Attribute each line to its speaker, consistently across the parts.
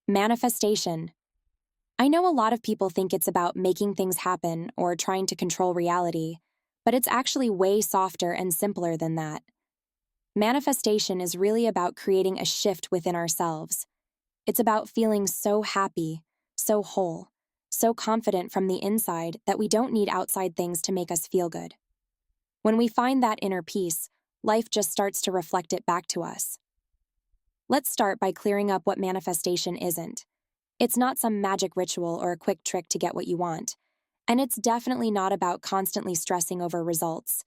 Speaker 1: Manifestation. I know a lot of people think it's about making things happen or trying to control reality, but it's actually way softer and simpler than that. Manifestation is really about creating a shift within ourselves. It's about feeling so happy, so whole, so confident from the inside that we don't need outside things to make us feel good. When we find that inner peace, life just starts to reflect it back to us. Let's start by clearing up what manifestation isn't. It's not some magic ritual or a quick trick to get what you want, and it's definitely not about constantly stressing over results.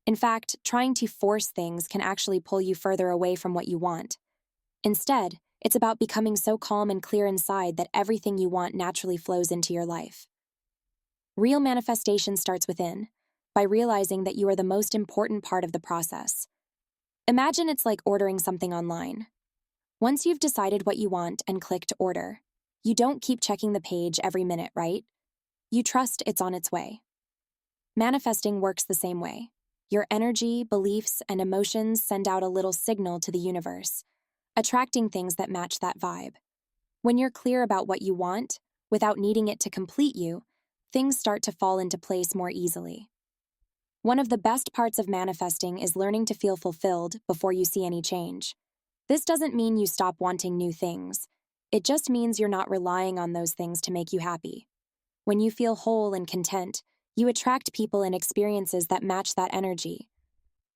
Speaker 1: In fact, trying to force things can actually pull you further away from what you want. Instead, it's about becoming so calm and clear inside that everything you want naturally flows into your life. Real manifestation starts within, by realizing that you are the most important part of the process. Imagine it's like ordering something online. Once you've decided what you want and clicked order, you don't keep checking the page every minute, right? You trust it's on its way. Manifesting works the same way. Your energy, beliefs, and emotions send out a little signal to the universe, attracting things that match that vibe. When you're clear about what you want, without needing it to complete you, things start to fall into place more easily. One of the best parts of manifesting is learning to feel fulfilled before you see any change. This doesn't mean you stop wanting new things. It just means you're not relying on those things to make you happy. When you feel whole and content, you attract people and experiences that match that energy.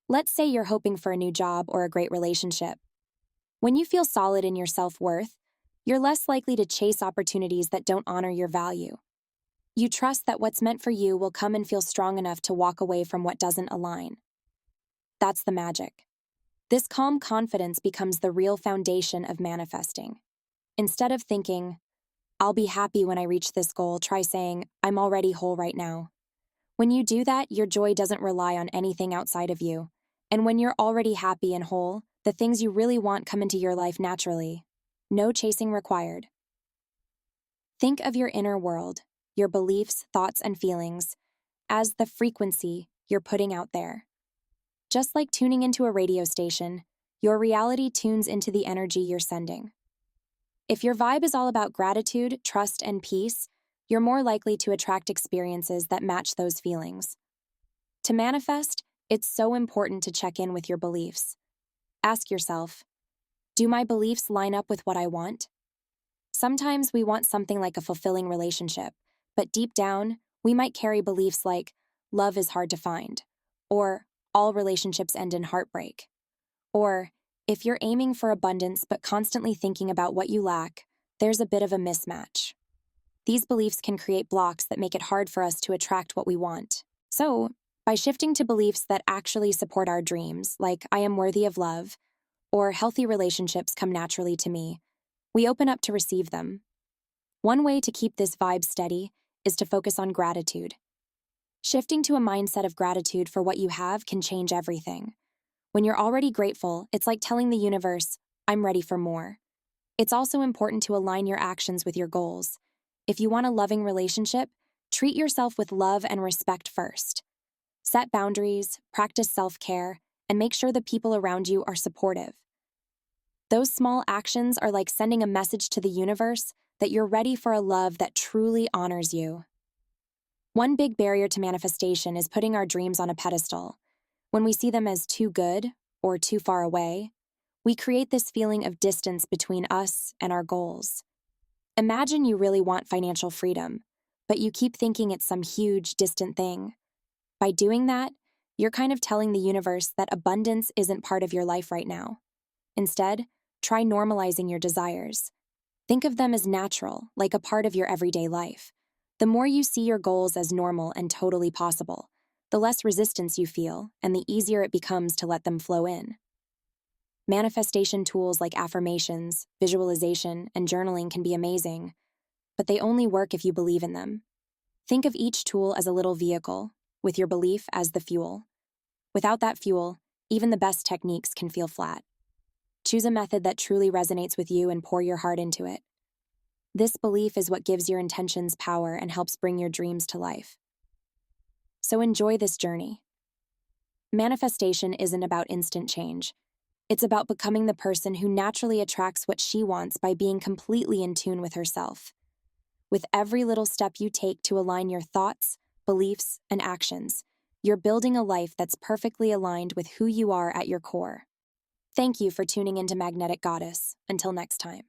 Speaker 1: Let's say you're hoping for a new job or a great relationship. When you feel solid in your self-worth, you're less likely to chase opportunities that don't honor your value. You trust that what's meant for you will come and feel strong enough to walk away from what doesn't align. That's the magic. This calm confidence becomes the real foundation of manifesting. Instead of thinking, I'll be happy when I reach this goal, try saying, I'm already whole right now. When you do that, your joy doesn't rely on anything outside of you. And when you're already happy and whole, the things you really want come into your life naturally. No chasing required. Think of your inner world, your beliefs, thoughts, and feelings, as the frequency you're putting out there. Just like tuning into a radio station, your reality tunes into the energy you're sending. If your vibe is all about gratitude, trust, and peace, you're more likely to attract experiences that match those feelings. To manifest, it's so important to check in with your beliefs. Ask yourself, do my beliefs line up with what I want? Sometimes we want something like a fulfilling relationship, but deep down, we might carry beliefs like, love is hard to find, or all relationships end in heartbreak. Or, if you're aiming for abundance but constantly thinking about what you lack, there's a bit of a mismatch. These beliefs can create blocks that make it hard for us to attract what we want. So, by shifting to beliefs that actually support our dreams, like I am worthy of love, or healthy relationships come naturally to me, we open up to receive them. One way to keep this vibe steady is to focus on gratitude. Shifting to a mindset of gratitude for what you have can change everything. When you're already grateful, it's like telling the universe, I'm ready for more. It's also important to align your actions with your goals. If you want a loving relationship, treat yourself with love and respect first. Set boundaries, practice self-care, and make sure the people around you are supportive. Those small actions are like sending a message to the universe that you're ready for a love that truly honors you. One big barrier to manifestation is putting our dreams on a pedestal. When we see them as too good or too far away, we create this feeling of distance between us and our goals. Imagine you really want financial freedom, but you keep thinking it's some huge, distant thing. By doing that, you're kind of telling the universe that abundance isn't part of your life right now. Instead, try normalizing your desires. Think of them as natural, like a part of your everyday life. The more you see your goals as normal and totally possible, the less resistance you feel, and the easier it becomes to let them flow in. Manifestation tools like affirmations, visualization, and journaling can be amazing, but they only work if you believe in them. Think of each tool as a little vehicle, with your belief as the fuel. Without that fuel, even the best techniques can feel flat. Choose a method that truly resonates with you and pour your heart into it. This belief is what gives your intentions power and helps bring your dreams to life. So enjoy this journey. Manifestation isn't about instant change. It's about becoming the person who naturally attracts what she wants by being completely in tune with herself. With every little step you take to align your thoughts, beliefs, and actions, you're building a life that's perfectly aligned with who you are at your core. Thank you for tuning into Magnetic Goddess. Until next time.